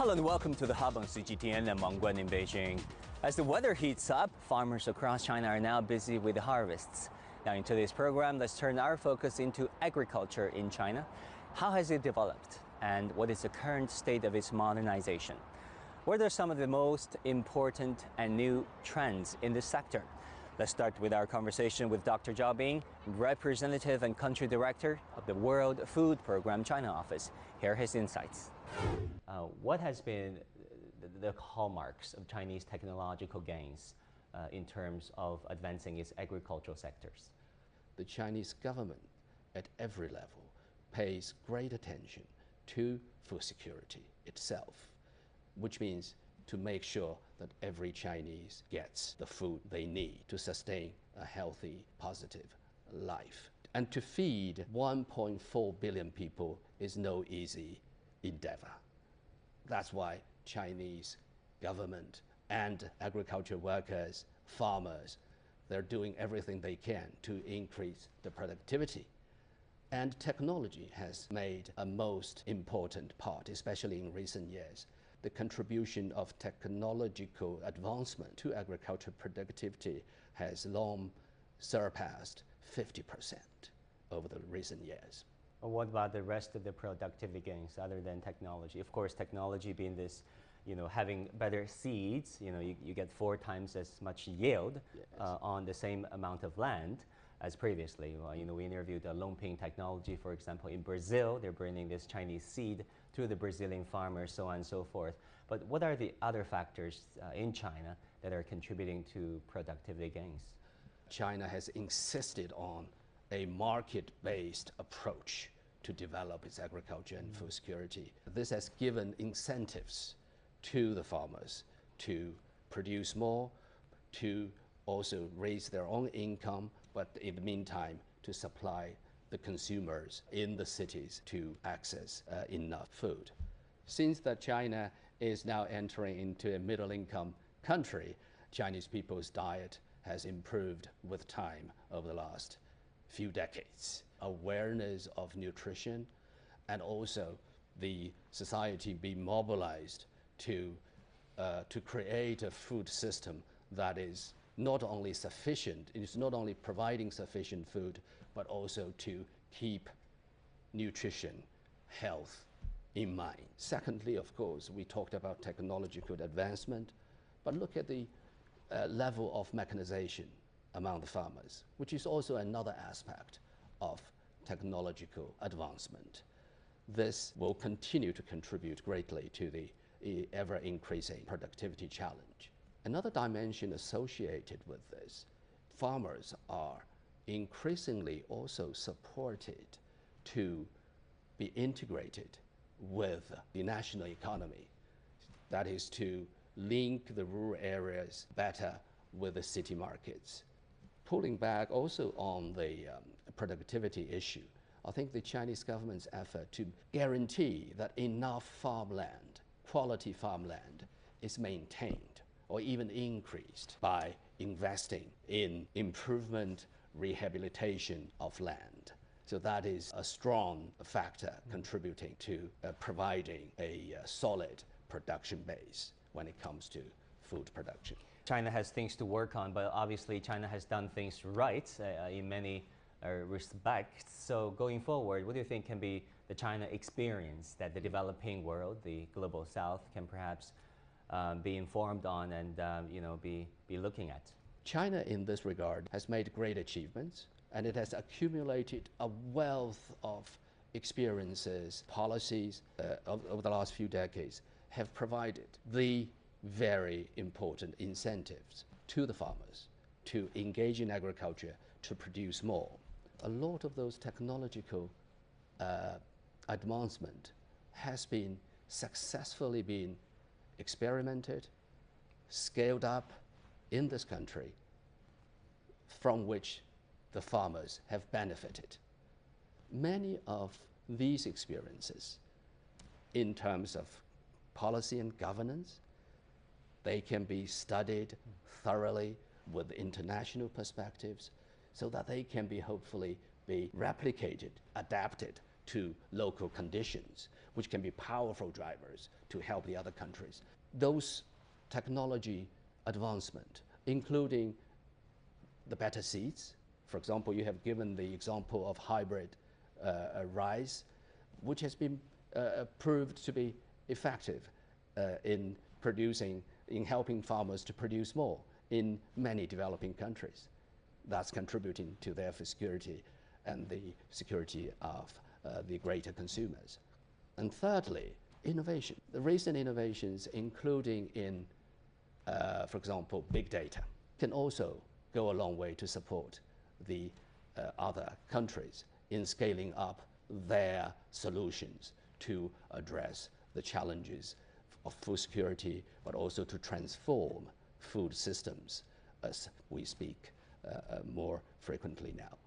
Hello and welcome to the Hub on CGTN and Wang Guan in Beijing. As the weather heats up, farmers across China are now busy with the harvests. Now in today's program, let's turn our focus into agriculture in China. How has it developed and what is the current state of its modernization? What are some of the most important and new trends in this sector? Let's start with our conversation with Dr. Zhao Bing, Representative and Country Director of the World Food Program China Office. Here are his insights. What has been the hallmarks of Chinese technological gains in terms of advancing its agricultural sectors? The Chinese government at every level pays great attention to food security itself, which means to make sure that every Chinese gets the food they need to sustain a healthy, positive life. And to feed 1.4 billion people is no easy endeavor. That's why Chinese government and agriculture workers, farmers, they're doing everything they can to increase the productivity. And technology has made a most important part, especially in recent years. The contribution of technological advancement to agriculture productivity has long surpassed 50% over the recent years. What about the rest of the productivity gains other than technology? Of course, technology being this, having better seeds, you get 4 times as much yield on the same amount of land as previously. Well, we interviewed Longping Technology, for example, in Brazil. They're bringing this Chinese seed to the Brazilian farmers, so on and so forth. But what are the other factors in China that are contributing to productivity gains? China has insisted on a market-based approach to develop its agriculture and food security. This has given incentives to the farmers to produce more, to also raise their own income, but in the meantime, to supply the consumers in the cities to access enough food. Since that China is now entering into a middle-income country, Chinese people's diet has improved with time over the last few decades. Awareness of nutrition and also the society being mobilized to create a food system that is not only sufficient, it's not only providing sufficient food, but also to keep nutrition, health in mind. Secondly, of course, we talked about technological advancement, but look at the level of mechanization among the farmers, which is also another aspect of technological advancement. This will continue to contribute greatly to the ever-increasing productivity challenge. Another dimension associated with this, farmers are increasingly also supported to be integrated with the national economy. That is to link the rural areas better with the city markets. Pulling back also on the productivity issue, I think the Chinese government's effort to guarantee that enough farmland, quality farmland, is maintained or even increased by investing in improvement, rehabilitation of land. So that is a strong factor contributing to providing a solid production base when it comes to food production. China has things to work on, but obviously China has done things right in many respects. So going forward, what do you think can be the China experience that the developing world, the global south, can perhaps be informed on and be looking at? China in this regard has made great achievements, and it has accumulated a wealth of experiences, policies over the last few decades have provided the very important incentives to the farmers to engage in agriculture, to produce more. A lot of those technological advancement has been successfully been experimented, scaled up in this country, from which the farmers have benefited. Many of these experiences, in terms of policy and governance, they can be studied thoroughly with international perspectives so that they can be hopefully be replicated, adapted to local conditions, which can be powerful drivers to help the other countries. Those technology advancement, including the better seeds. For example, you have given the example of hybrid rice, which has been proved to be effective in helping farmers to produce more in many developing countries. That's contributing to their food security and the security of the greater consumers. And thirdly, innovation. The recent innovations, including in, for example, big data, can also go a long way to support the other countries in scaling up their solutions to address the challenges of food security, but also to transform food systems as we speak more frequently now.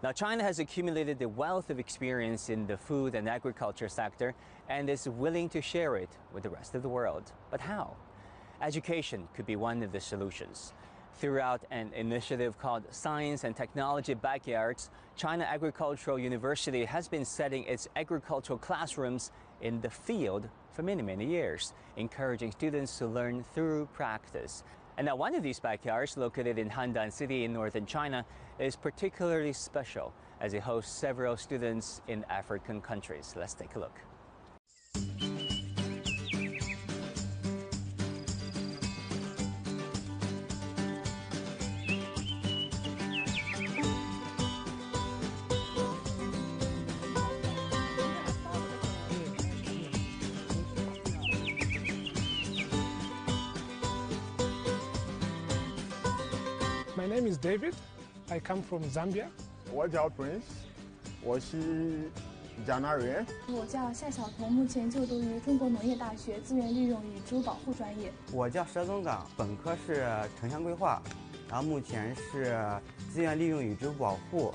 Now, China has accumulated a wealth of experience in the food and agriculture sector and is willing to share it with the rest of the world. But how? Education could be one of the solutions. Throughout an initiative called Science and Technology Backyards, China Agricultural University has been setting its agricultural classrooms in the field for many, many years, encouraging students to learn through practice. And now one of these backyards, located in Handan City in northern China, is particularly special as it hosts several students in African countries. Let's take a look. My name is David. I come from Zambia. 我叫 Prince， 我是加拿大人。我叫夏晓彤，目前就读于中国农业大学资源利用与植物保护专业。我叫佘增长，本科是城乡规划，然后目前是资源利用与植物保护。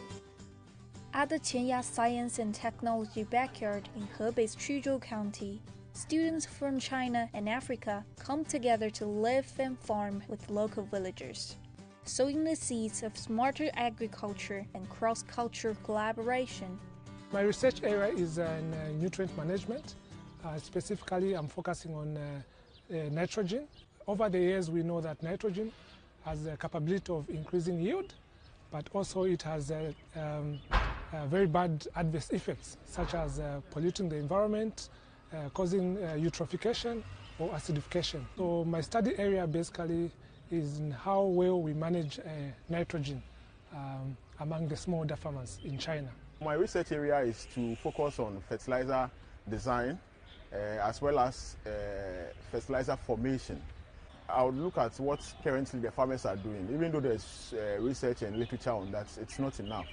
At the Qianya Science and Technology Backyard in Hebei's Chuzhou County, students from China and Africa come together to live and farm with local villagers, sowing the seeds of smarter agriculture and cross-cultural collaboration. My research area is in nutrient management. Specifically, I'm focusing on nitrogen. Over the years, we know that nitrogen has the capability of increasing yield, but also it has very bad adverse effects, such as polluting the environment, causing eutrophication or acidification. So my study area basically is in how well we manage nitrogen among the smallholder farmers in China. My research area is to focus on fertilizer design as well as fertilizer formation. I would look at what currently the farmers are doing. Even though there's research and literature on that, it's not enough.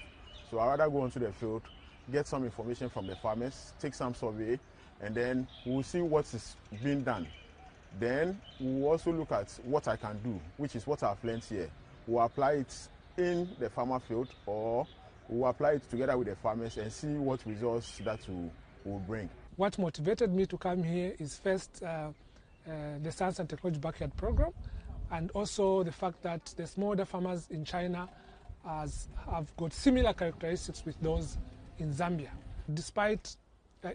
So I'd rather go onto the field, get some information from the farmers, take some survey, and then we'll see what is being done. Then we'll also look at what I can do, which is what I've learned here. We'll apply it in the farmer field, or we'll apply it together with the farmers and see what results that will bring. What motivated me to come here is first the Science and Technology Backyard program, and also the fact that the smallholder farmers in China have got similar characteristics with those in Zambia. Despite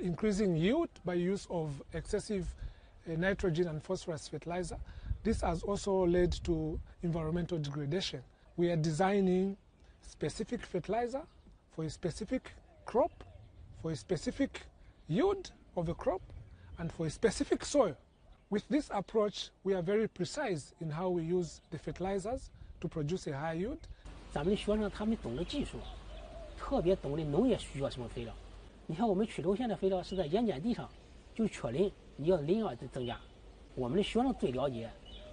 increasing yield by use of excessive nitrogen and phosphorus fertilizer, this has also led to environmental degradation. We are designing specific fertilizer for a specific crop, for a specific yield of a crop, and for a specific soil. With this approach, we are very precise in how we use the fertilizers to produce a high yield. 咱们的学生他们懂得技术，特别懂得农业需要什么肥料。你看我们曲轴线的肥料是在盐碱地上就缺磷，你要磷要增加。我们的学生最了解，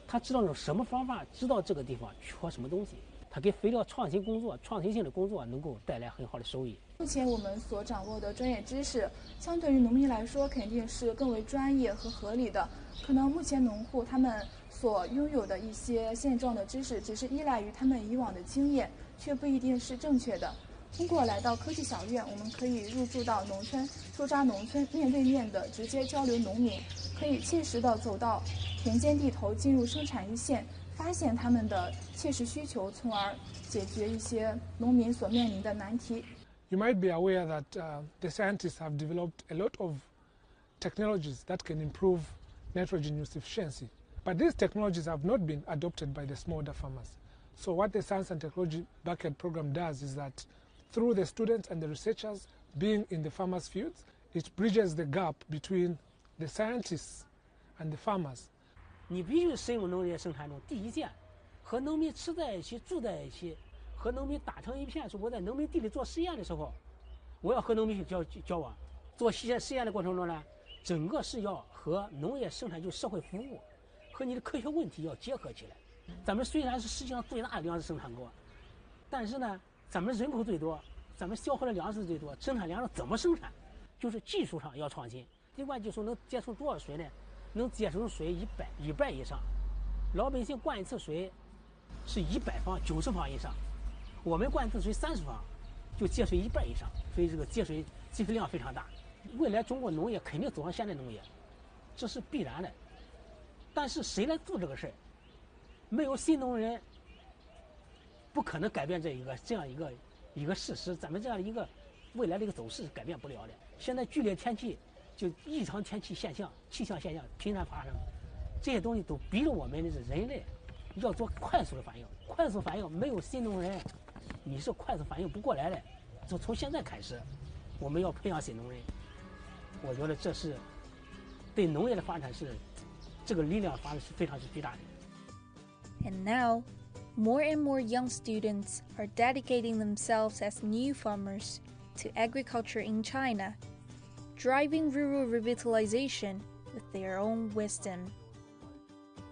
他知道用什么方法，知道这个地方缺什么东西，他给肥料创新工作、创新性的工作能够带来很好的收益。目前我们所掌握的专业知识，相对于农民来说，肯定是更为专业和合理的。可能目前农户他们所拥有的一些现状的知识，只是依赖于他们以往的经验，却不一定是正确的。通过来到科技小院，我们可以入驻到农村，驻扎农村，面对面的直接交流农民，可以切实的走到田间地头，进入生产一线，发发现他们的切实需求，从而解决一些农民所面临的难题。You might be aware that the scientists have developed a lot of technologies that can improve nitrogen use efficiency. But these technologies have not been adopted by the smallholder farmers. So what the Science and Technology Backyard program does is that through the students and the researchers being in the farmers' fields, it bridges the gap between the scientists and the farmers. 你必须使用农业生产中第一线，和农民吃在一起、住在一起，和农民打成一片。是我在农民地里做实验的时候，我要和农民去交往。做实验的过程中呢，整个是要和农业生产就社会服务，和你的科学问题要结合起来。咱们虽然是世界上最大的粮食生产国，但是呢，咱们人口最多，咱们消耗的粮食最多，生产粮食怎么生产，就是技术上要创新。另外就是能节省多少水呢？能节省水100以上。老百姓灌一次水是100方、90方以上，我们灌一次水30方，就节水100以上。所以这个节水量非常大。未来中国农业肯定走向现代农业，这是必然的。但是谁来做这个事儿？没有新农人，不可能改变这样一个事实。咱们这样的一个未来的一个走势是改变不了的。现在剧烈天气，就异常天气现象、气象现象频繁发生，这些东西都逼着我们的人类要做快速的反应。快速反应没有新农人，你是快速反应不过来的。就从现在开始，我们要培养新农人。我觉得这是对农业的发展是这个力量发展是非常巨大的。And now, more and more young students are dedicating themselves as new farmers to agriculture in China, driving rural revitalization with their own wisdom.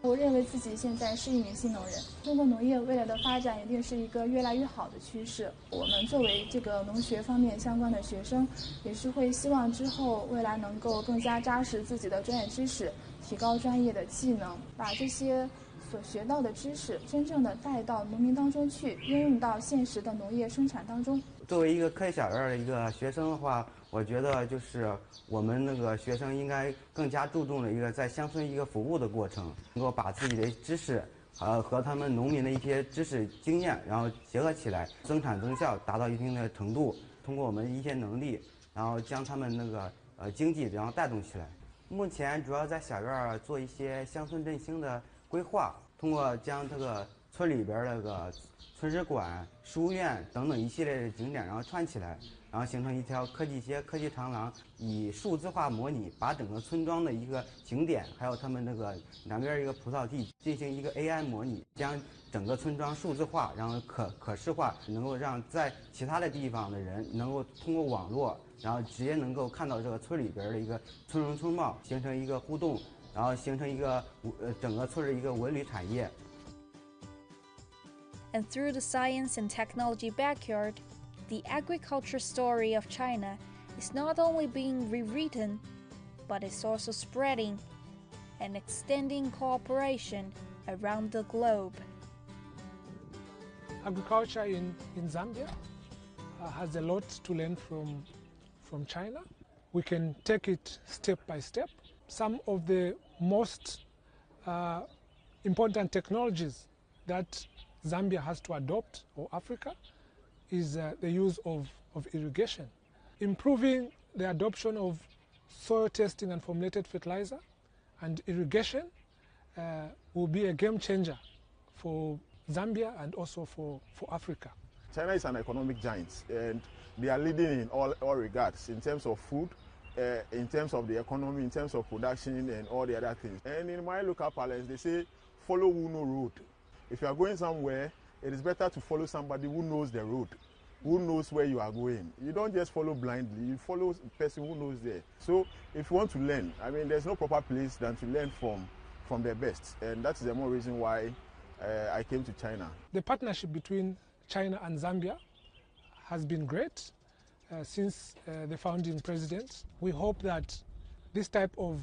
我认为自己现在是一名新农人，中国农业未来的发展一定是一个越来越好的趋势。我们作为这个农学方面相关的学生，也是会希望之后未来能够更加扎实自己的专业知识，提高专业的技能，把这些所学到的知识真正的带到农民当中去，应用到现实的农业生产当中。作为一个科技小院的一个学生的话，我觉得就是我们那个学生应该更加注重的一个在乡村一个服务的过程，能够把自己的知识和他们农民的一些知识经验，然后结合起来，增产增效达到一定的程度，通过我们一些能力，然后将他们那个经济然后带动起来。目前主要在小院做一些乡村振兴的规划，通过将这个村里边那个村史馆、书院等等一系列的景点，然后串起来，然后形成一条科技街、科技长廊，以数字化模拟，把整个村庄的一个景点，还有他们那个两边一个葡萄地进行一个 AI 模拟，将整个村庄数字化，然后可视化，能够让在其他的地方的人能够通过网络，然后直接能够看到这个村里边的一个村容村貌，形成一个互动，然后形成一个整个村的一个文旅产业。And through the Science and Technology Backyard, the agriculture story of China is not only being rewritten, but is also spreading and extending cooperation around the globe. Agriculture in Zambia has a lot to learn from China. We can take it step by step. Some of the most important technologies that Zambia has to adopt, or Africa, is the use of irrigation. Improving the adoption of soil testing and formulated fertilizer and irrigation will be a game changer for Zambia and also for Africa. China is an economic giant, and they are leading in all regards, in terms of food, in terms of the economy, in terms of production and all the other things. And in my local parlance, they say, follow who know road. If you are going somewhere, it is better to follow somebody who knows the road, who knows where you are going. You don't just follow blindly, you follow a person who knows there. So if you want to learn, I mean, there's no proper place than to learn from the best. And that's the more reason why I came to China. The partnership between China and Zambia has been great since the founding president. We hope that this type of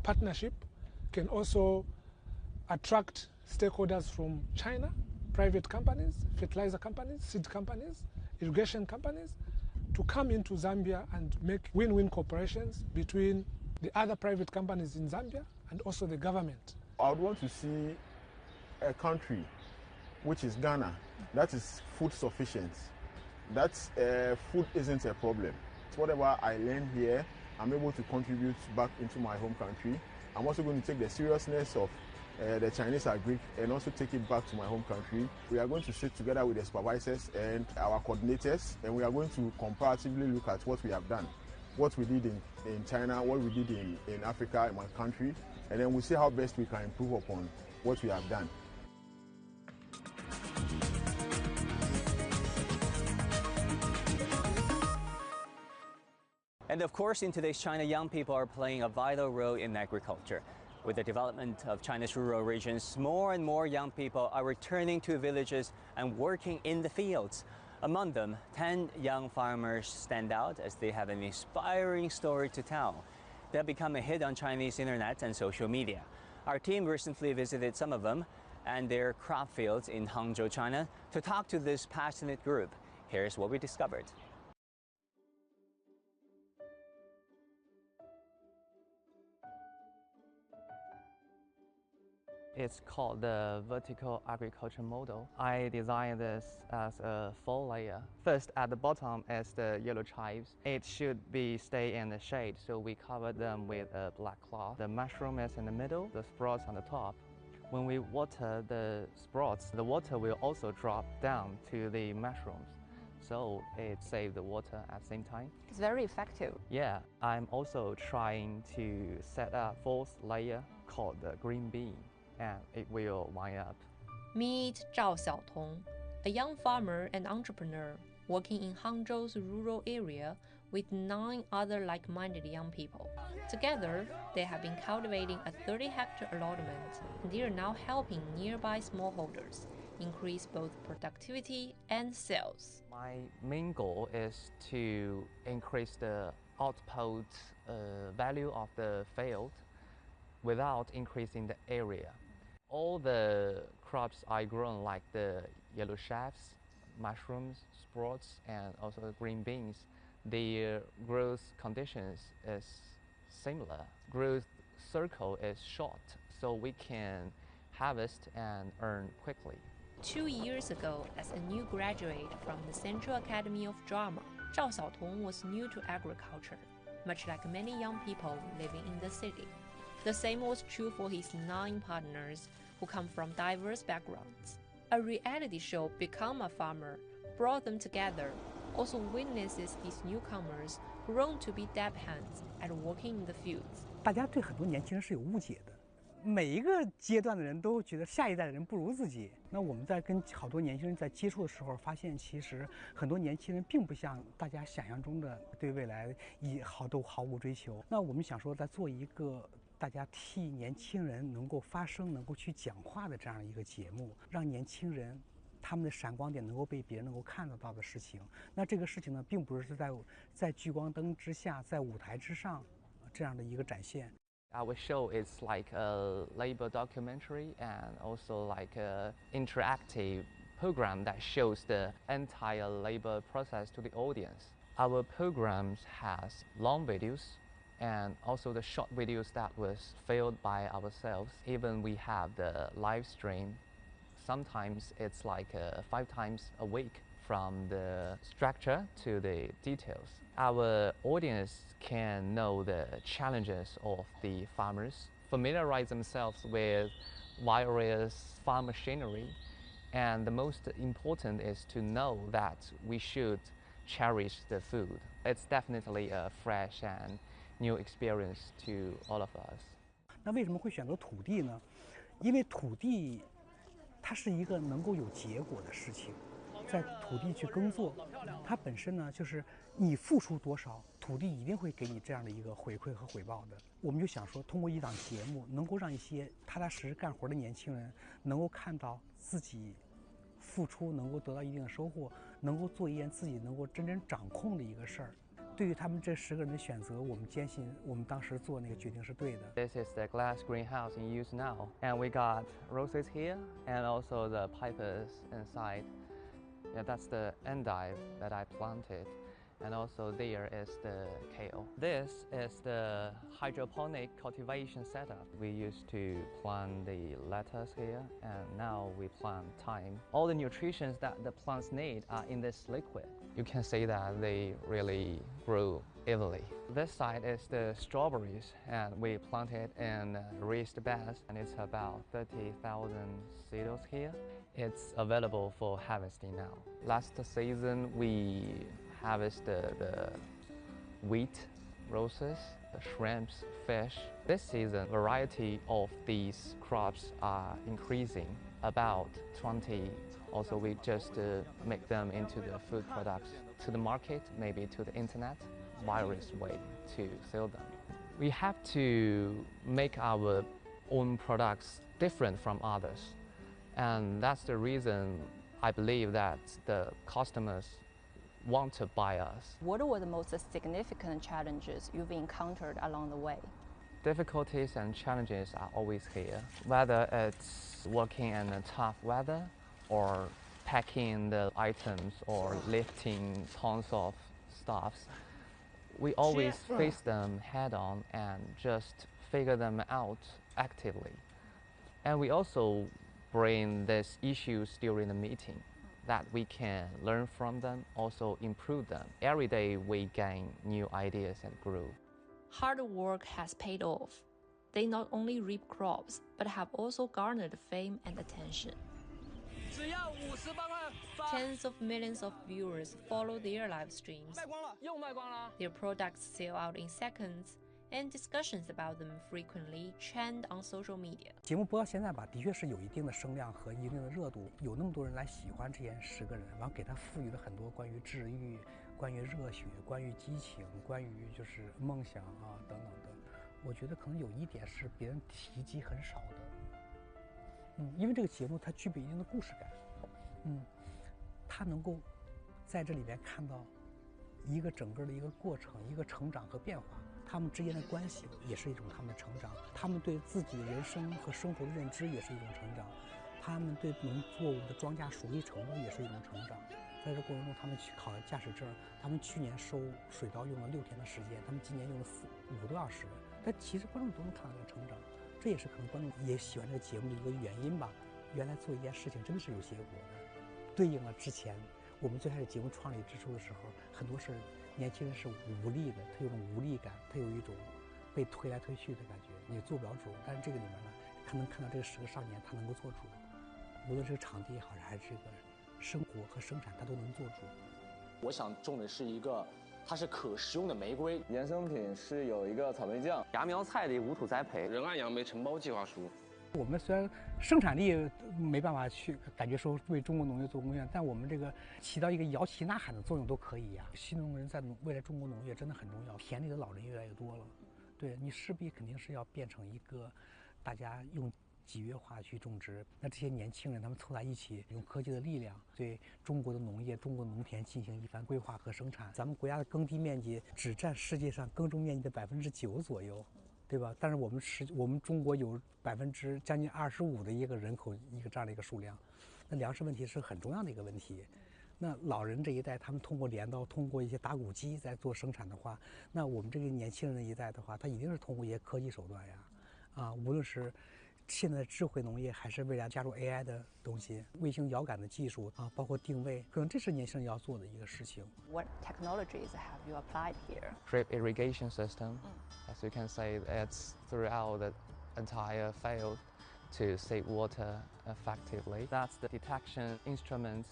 partnership can also attract stakeholders from China, private companies, fertilizer companies, seed companies, irrigation companies, to come into Zambia and make win-win cooperations between the other private companies in Zambia and also the government. I would want to see a country, which is Ghana, that is food sufficient. That food isn't a problem. Whatever I learn here, I'm able to contribute back into my home country. I'm also going to take the seriousness of the Chinese agric and also take it back to my home country. We are going to sit together with the supervisors and our coordinators, and we are going to comparatively look at what we have done, what we did in China, what we did in Africa, in my country, and then we'll see how best we can improve upon what we have done. And of course, in today's China, young people are playing a vital role in agriculture. With the development of China's rural regions, more and more young people are returning to villages and working in the fields. Among them, 10 young farmers stand out as they have an inspiring story to tell. They've become a hit on Chinese internet and social media. Our team recently visited some of them and their crop fields in Hangzhou, China, to talk to this passionate group. Here's what we discovered. It's called the vertical agriculture model. I designed this as a 4-layer. First, at the bottom is the yellow chives. It should be stay in the shade, so we cover them with a black cloth. The mushroom is in the middle, the sprouts on the top. When we water the sprouts, the water will also drop down to the mushrooms, so it saves the water at the same time. It's very effective. Yeah, I'm also trying to set a 4th layer called the green bean, and it will wind up. Meet Zhao Xiaotong, a young farmer and entrepreneur working in Hangzhou's rural area with 9 other like-minded young people. Together, they have been cultivating a 30-hectare allotment, and they are now helping nearby smallholders increase both productivity and sales. My main goal is to increase the output value of the field without increasing the area. All the crops I grown, like the yellow chives, mushrooms, sprouts, and also the green beans, the growth conditions is similar. Growth circle is short, so we can harvest and earn quickly. 2 years ago, as a new graduate from the Central Academy of Drama, Zhao Xiaotong was new to agriculture, much like many young people living in the city. The same was true for his 9 partners, who come from diverse backgrounds. A reality show, Become a Farmer, brought them together, also witnesses these newcomers grown to be dab hands at working in the fields. 大家对很多年轻人是有误解的，每一个阶段的人都觉得下一代的人不如自己。那我们在跟好多年轻人在接触的时候，发现其实很多年轻人并不像大家想象中的对未来都毫无追求。那我们想说，在做一个大家替年轻人能够发声、能够去讲话的这样一个节目，让年轻人他们的闪光点能够被别人能够看得到的事情。那这个事情呢，并不是在聚光灯之下，在舞台之上这样的一个展现。Our show is like a labor documentary and also like an interactive program that shows the entire labor process to the audience. Our programs has long videos and also the short videos that was filmed by ourselves. Even we have the live stream. Sometimes it's like 5 times a week, from the structure to the details. Our audience can know the challenges of the farmers, familiarize themselves with various farm machinery, and the most important is to know that we should cherish the food. It's definitely a fresh and new experience to all of us. 那为什么会选择土地呢？因为土地它是一个能够有结果的事情，在土地去耕作，它本身呢就是你付出多少，土地一定会给你这样的一个回馈和回报的。我们就想说，通过一档节目，能够让一些踏踏实实干活的年轻人，能够看到自己付出能够得到一定的收获，能够做一件自己能够真正掌控的一个事儿。对于他们这10个人的选择，我们坚信我们当时做那个决定是对的。This is the glass greenhouse in use now, and we got roses here and also the pipers inside. Yeah, that's the endive that I planted, and also there is the kale. This is the hydroponic cultivation setup. We used to plant the lettuce here, and now we plant thyme. All the nutrients that the plants need are in this liquid. You can see that they really grow evenly. This side is the strawberries, and we planted in raised beds, and it's about 30,000 seedlings here. It's available for harvesting now. Last season we harvested the wheat, roses, the shrimps, fish. This season variety of these crops are increasing, about 20. Also we just make them into the food products to the market, maybe to the internet, various way to sell them. We have to make our own products different from others. And that's the reason I believe that the customers want to buy us. What were the most significant challenges you've encountered along the way? Difficulties and challenges are always here, whether it's working in a tough weather or packing the items or lifting tons of stuffs. We always face them head on and just figure them out actively. And we also bring these issues during the meeting that we can learn from them, also improve them. Every day we gain new ideas and grow. Hard work has paid off. They not only reap crops, but have also garnered fame and attention. Tens of millions of viewers follow their live streams. Their products sell out in seconds, and discussions about them frequently trend on social media. 节目播到现在吧，的确是有一定的声量和一定的热度，有那么多人来喜欢这些10个人，完给他赋予了很多关于治愈、关于热血、关于激情、关于就是梦想啊等等的。我觉得可能有一点是别人提及很少的。因为这个节目它具备一定的故事感，它能够在这里边看到一个整个的一个过程，一个成长和变化。他们之间的关系也是一种他们的成长，他们对自己的人生和生活的认知也是一种成长，他们对农作物的庄稼熟悉程度也是一种成长。在这过程中，他们去考驾驶证，他们去年收水稻用了6天的时间，他们今年用了5个多小时。但其实观众都能看到这个成长，这也是可能观众也喜欢这个节目的一个原因吧。原来做一件事情真的是有结果的，对应了之前我们最开始节目创立之初的时候，很多事年轻人是无力的，他有种无力感，他有一种被推来推去的感觉，你做不了主。但是这个里面呢，他能看到这个10个少年他能够做主，无论是场地也好，还是这个生活和生产，他都能做主。我想种的是一个，它是可食用的玫瑰。衍生品是有一个草莓酱，芽苗菜的无土栽培，仁爱杨梅承包计划书。我们虽然生产力没办法去感觉说为中国农业做贡献，但我们这个起到一个摇旗呐喊的作用都可以呀。新农人在未来中国农业真的很重要，田里的老人越来越多了，对你势必肯定是要变成一个大家用集约化去种植。那这些年轻人他们凑在一起，用科技的力量对中国的农业、中国农田进行一番规划和生产。咱们国家的耕地面积只占世界上耕种面积的9%左右。对吧？但是我们中国有将近25%的一个人口一个这样的一个数量，那粮食问题是很重要的一个问题。那老人这一代，他们通过镰刀，通过一些打谷机在做生产的话，那我们这个年轻人的一代的话，他一定是通过一些科技手段呀，无论是现在的智慧农业，还是未来加入 AI 的东西，卫星遥感的技术啊，包括定位，可能这是年轻人要做的一个事情。What technologies have you applied here? Drip irrigation system. As you can say, it's throughout the entire field to save water effectively. That's the detection instruments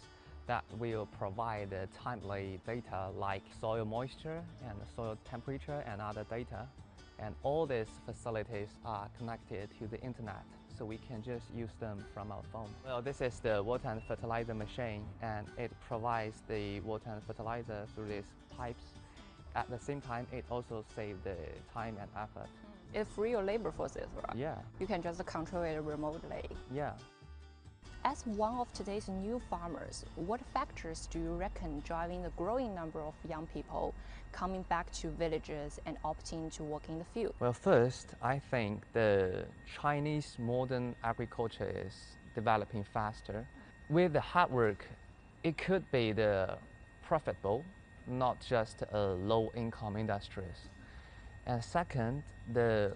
that will provide timely data like soil moisture and soil temperature and other data. And all these facilities are connected to the internet, so we can just use them from our phone. Well, this is the water and fertilizer machine, and it provides the water and fertilizer through these pipes. At the same time, it also saves the time and effort. It frees your labor forces, right? Yeah. You can just control it remotely. Yeah. As one of today's new farmers, what factors do you reckon driving the growing number of young people coming back to villages and opting to work in the field? Well, first, I think the Chinese modern agriculture is developing faster. With the hard work, it could be the profitable, not just low-income industries. And second, the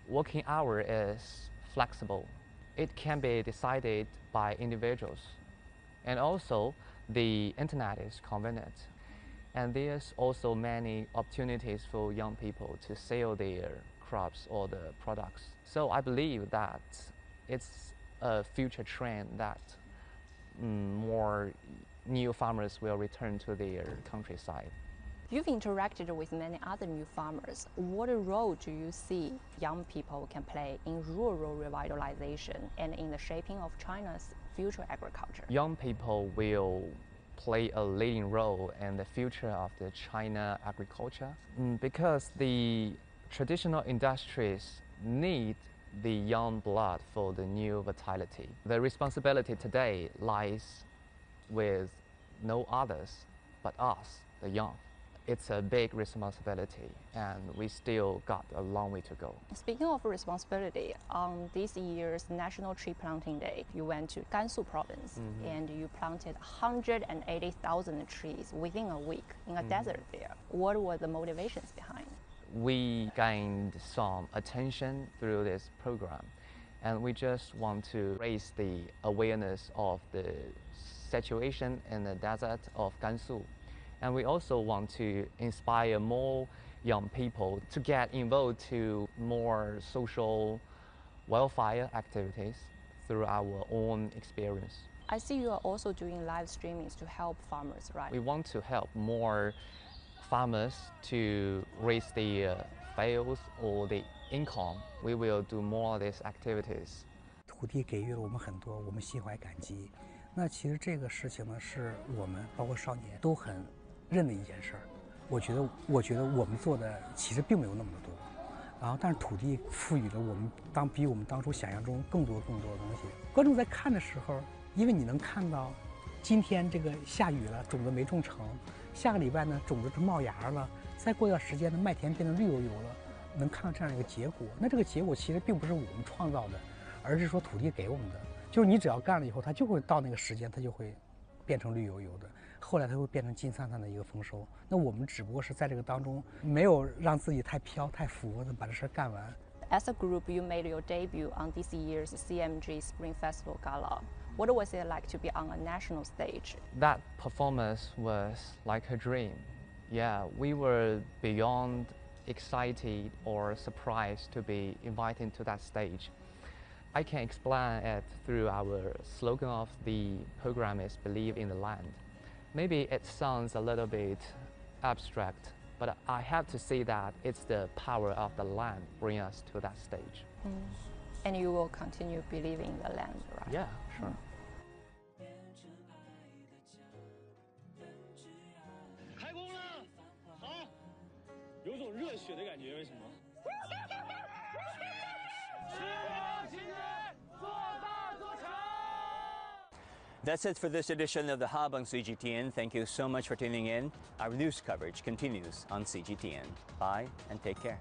working hour is flexible. It can be decided by individuals. And also, the internet is convenient. And there's also many opportunities for young people to sell their crops or the products. So I believe that it's a future trend that more new farmers will return to their countryside. You've interacted with many other new farmers. What role do you see young people can play in rural revitalization and in the shaping of China's future agriculture? Young people will play a leading role in the future of the China agriculture because the traditional industries need the young blood for the new vitality. The responsibility today lies with no others but us, the young. It's a big responsibility, and we still got a long way to go. Speaking of responsibility, on this year's National Tree Planting Day, you went to Gansu province and you planted 180,000 trees within a week in a desert there. What were the motivations behind? We gained some attention through this program, and we just want to raise the awareness of the situation in the desert of Gansu. And we also want to inspire more young people to get involved to more social welfare activities through our own experience. I see you are also doing live streamings to help farmers, right? We want to help more farmers to raise their sales or the income. We will do more of these activities. 土地给予了我们很多，我们心怀感激。那其实这个事情呢，是我们包括少年都很认的一件事儿。我觉得我们做的其实并没有那么多，然后但是土地赋予了我们比我们当初想象中更多的东西。观众在看的时候，因为你能看到，今天这个下雨了，种子没种成，下个礼拜呢种子是冒芽了，再过一段时间呢麦田变得绿油油了，能看到这样一个结果。那这个结果其实并不是我们创造的，而是说土地给我们的。就是你只要干了以后，它就会到那个时间，它就会变成绿油油的。后来它会变成金灿灿的一个丰收。那我们只不过是在这个当中没有让自己太飘太浮的把这事干完。As a group, you made your debut on this year's CMG Spring Festival Gala. What was it like to be on a national stage? That performance was like a dream. Yeah, we were beyond excited or surprised to be invited to that stage. I can explain it through our slogan of the program is Believe in the Land. Maybe it sounds a little bit abstract, but I have to say that it's the power of the land bring us to that stage. And you will continue believing in the land, right? Yeah, sure. 开工了，好，有种热血的感觉，为什么？ That's it for this edition of The Hub on CGTN. Thank you so much for tuning in. Our news coverage continues on CGTN. Bye and take care.